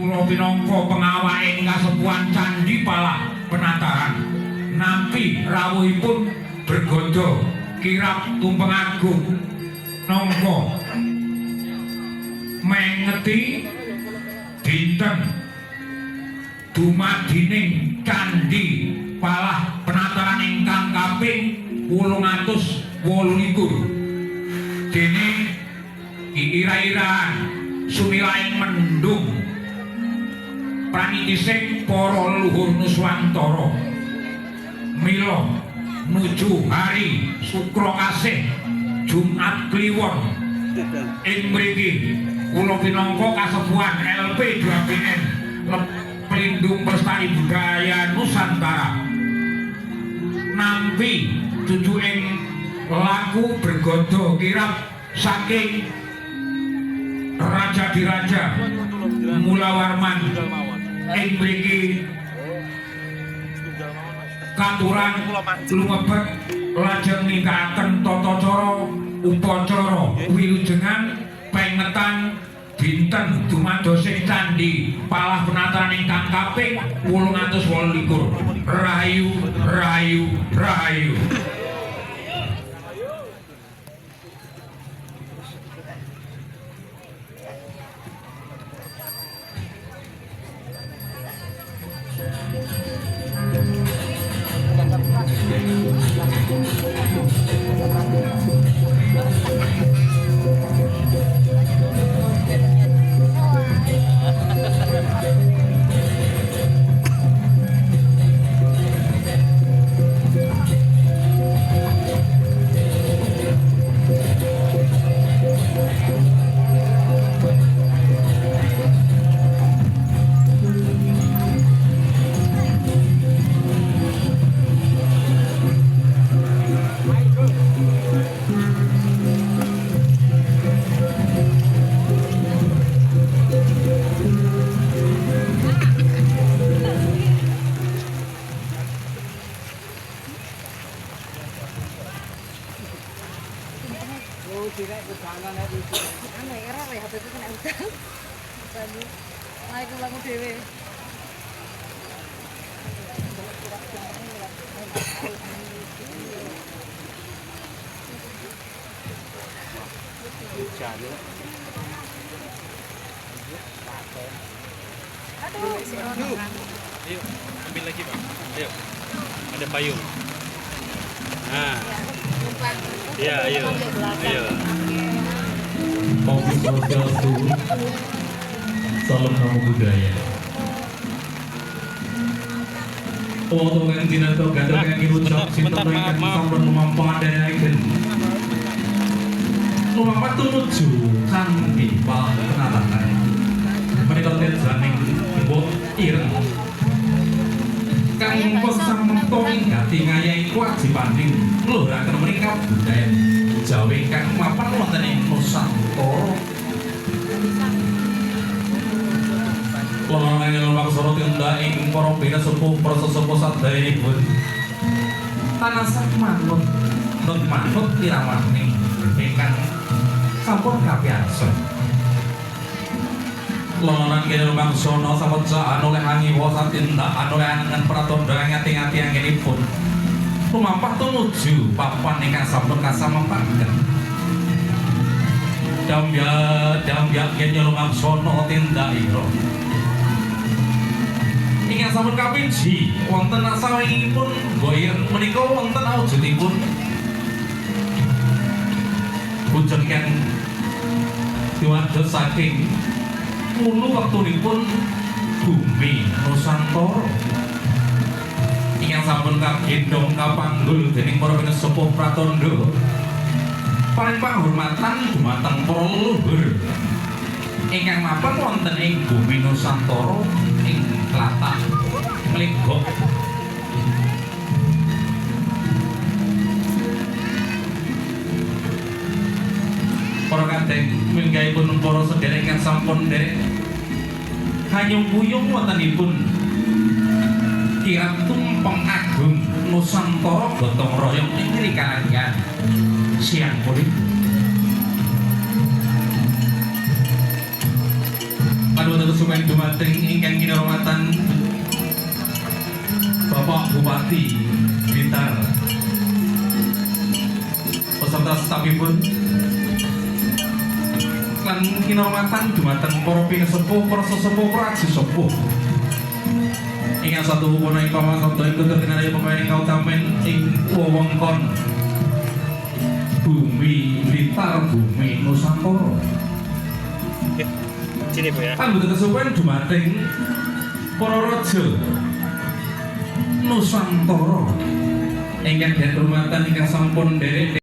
kula pinangka pengawaking kasepuhan Candhi Palah Penataran nampi rawuhipun bergodo kirap tumpeng agung nangka mengeti dinten dumadining Candhi Palah Penataran ingkang kaping 828 dene ira-iraan sumilaing mendung pranitising para luhur Nuswantara mila nuju hari Sukra Kasih Jumat Kliwon ing mriki kula pinangka kasepuhan LP 2BN Pelindung Pelestari Budaya Nusantara nampi tujuing laku bergodo kirap saking Raja Diraja Mulawarman ing mriki katuran lumebet lajeng ningkakaken tata cara upacara wilujengan pengetan dinten dumadosing Candhi Palah Penataran ingkang kaping 828 rahayu rahayu rahayu. Yuk, ambil lagi Bang. Ayo. Ada payung. Nah. Iya, ayo. Ayo. Mobil sosial turun. Salam nama budaya. Potongan dinato gandeng yang irucap sinta mereka sampun memampang dan aiken. Lumampat tumuju Candhi Palah Penataran. Menika janing mbok ireng. Kang pesang mentoing hati ngayahi kewajibaning ngluraken menika budaya Jawa kang mapan wonten ing Nusantara. Kula nanging maksara tindak ing para bina sepuh prasesepuh sadaya-ipun. Tanasah manut nun manut iramaning ingkang sampun kapiyasa. Lawanan kene lumangsana sampeyan oleh angiwa satindak oleh angen pratandha ngati-ngati anggenipun. Lumampah tumuju papan ingkang sampun kasamempaken. Dambya kene lumangsana tindakira. Ingkang sampun kapinji wonten sawingipun boyer menika wonten awujudipun pucuk kang diwados saking mulu wektunipun bumi Nusantara ingkang sampun kagendhong kapanggul dening para sepuh pratandha paring panghormatan dumateng para leluhur ingkang mapan wonten ing bumi Nusantara ing tlatah Mlegok. Para kadang minggahipun para sedherek ingkang sampun derek hanyung-kuyung wontenipun kirap tumpeng agung Nusantara gotong royong ing kaliyan siang puri Panuwun sumen dumateng ingkang kinurmatan Bapak Bupati Blitar peserta stafipun lan kinurmatan dumateng para pinesepuh, para sesepuh, para sesepuh ingkang satu punika pamasabda ing ketertinari pemain kautamen ing wewengkon bumi Blitar, bumi Nusantara. Sini Bu ya. Panggih kesuwen dumateng para raja Nusantara ingkang dihormatan ingkang sampun nderek